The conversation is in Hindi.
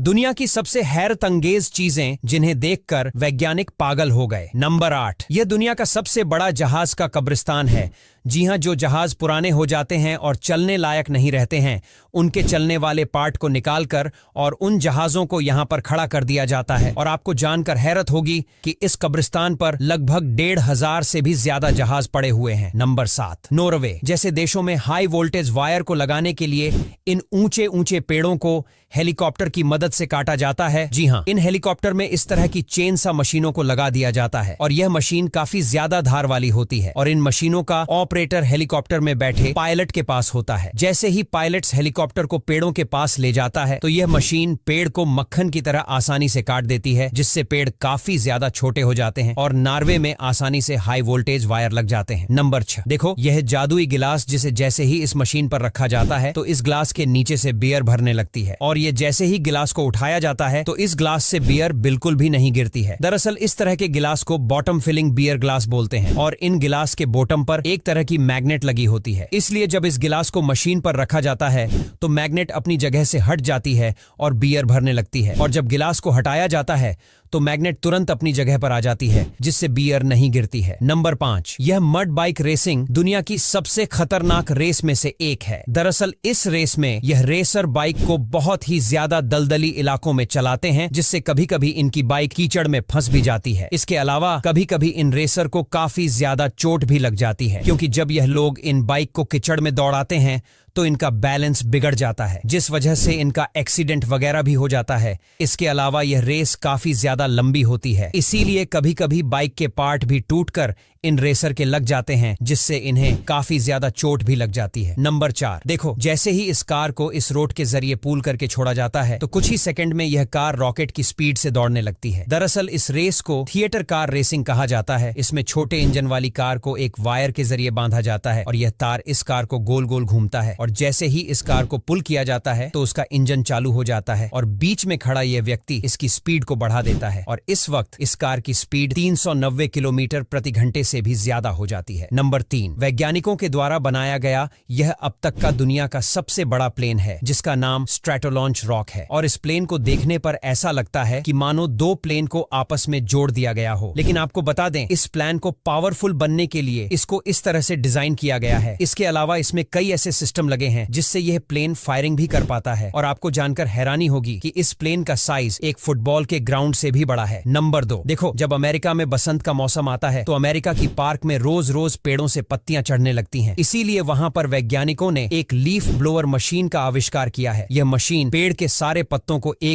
दुनिया की सबसे हैरत अंगेज चीजें जिन्हें देखकर वैज्ञानिक पागल हो गए। नंबर 8, यह दुनिया का सबसे बड़ा जहाज का कब्रिस्तान है। जी हां, जो जहाज पुराने हो जाते हैं और चलने लायक नहीं रहते हैं, उनके चलने वाले पार्ट को निकालकर और उन जहाजों को यहां पर खड़ा कर दिया जाता है। और आपको जानकर हैरत होगी कि इस कब्रिस्तान पर लगभग 1,500 से भी ज्यादा जहाज पड़े हुए हैं। नंबर 7, नॉर्वे जैसे देशों में हाई वोल्टेज वायर को लगाने के लिए इन ऊंचे ऊंचे पेड़ों को हेलीकॉप्टर की मदद से काटा जाता है। जी हां, इन हेलीकॉप्टर में इस तरह की चेन सा मशीनों को लगा दिया जाता है और यह मशीन काफी ज्यादा धार वाली होती है और इन मशीनों का ऑपरेटर हेलीकॉप्टर में बैठे पायलट के पास होता है। जैसे ही पायलट्स हेलीकॉप्टर को पेड़ों के पास ले जाता है तो यह मशीन पेड़ को मक्खन की तरह आसानी से काट देती है, जिससे पेड़ काफी ज्यादा छोटे हो जाते हैं और नॉर्वे में आसानी से हाई वोल्टेज वायर लग जाते हैं। नंबर 6, देखो यह जादुई गिलास जिसे जैसे ही इस मशीन पर रखा जाता है तो इस ग्लास के नीचे से बियर भरने लगती है और ये जैसे ही गिलास को उठाया जाता है तो इस ग्लास से बियर बिल्कुल भी नहीं गिरती है। दरअसल इस तरह के गिलास को बॉटम फिलिंग बियर ग्लास बोलते हैं और इन गिलास के बॉटम पर एक तरह की मैग्नेट लगी होती है। इसलिए जब इस गिलास को मशीन पर रखा जाता है तो मैग्नेट अपनी जगह से हट जाती है और बियर भरने लगती है और जब गिलास को हटाया जाता है तो मैग्नेट तुरंत अपनी जगह पर आ जाती है, जिससे बियर नहीं गिरती है। नंबर 5, यह मड बाइक रेसिंग दुनिया की सबसे खतरनाक रेस में से एक है। दरअसल इस रेस में यह रेसर बाइक को बहुत ही ज्यादा दलदली इलाकों में चलाते हैं, जिससे कभी कभी इनकी बाइक कीचड़ में फंस भी जाती है। इसके अलावा कभी कभी इन रेसर को काफी ज्यादा चोट भी लग जाती है, क्योंकि जब यह लोग इन बाइक को कीचड़ में दौड़ाते हैं तो इनका बैलेंस बिगड़ जाता है, जिस वजह से इनका एक्सीडेंट वगैरह भी हो जाता है। इसके अलावा यह रेस काफी ज्यादा लंबी होती है, इसीलिए कभी कभी बाइक के पार्ट भी टूटकर इन रेसर के लग जाते हैं, जिससे इन्हें काफी ज्यादा चोट भी लग जाती है। नंबर 4, देखो जैसे ही इस कार को इस रोड के जरिए पुल करके छोड़ा जाता है तो कुछ ही सेकंड में यह कार रॉकेट की स्पीड से दौड़ने लगती है। दरअसल इस रेस को थिएटर कार रेसिंग कहा जाता है। इसमें छोटे इंजन वाली कार को एक वायर के जरिए बांधा जाता है और यह तार इस कार को गोल गोल घूमता है और जैसे ही इस कार को पुल किया जाता है तो उसका इंजन चालू हो जाता है और बीच में खड़ा यह व्यक्ति इसकी स्पीड को बढ़ा देता है और इस वक्त इस कार की स्पीड 390 किलोमीटर प्रति घंटे से भी ज्यादा हो जाती है। नंबर 3, वैज्ञानिकों के द्वारा बनाया गया यह अब तक का दुनिया का सबसे बड़ा प्लेन है, जिसका नाम स्ट्रैटोलॉन्च रॉक है और इस प्लेन को देखने पर ऐसा लगता है कि मानो दो प्लेन को आपस में जोड़ दिया गया हो। लेकिन आपको बता दें, इस प्लान को पावरफुल बनने के लिए इसको इस तरह से डिजाइन किया गया है। इसके अलावा इसमें कई ऐसे सिस्टम लगे हैं जिससे यह प्लेन फायरिंग भी कर पाता है और आपको जानकर हैरानी होगी कि इस प्लेन का साइज एक फुटबॉल के ग्राउंड से भी बड़ा है। नंबर 2, देखो जब अमेरिका में बसंत का मौसम आता है तो अमेरिका की पार्क में रोज रोज पेड़ों से पत्तियां चढ़ने लगती हैं। इसीलिए वहां पर वैज्ञानिकों ने एक लीफ ब्लोअर मशीन का आविष्कार किया है। यह मशीन पेड़ के सारे पत्तों को एक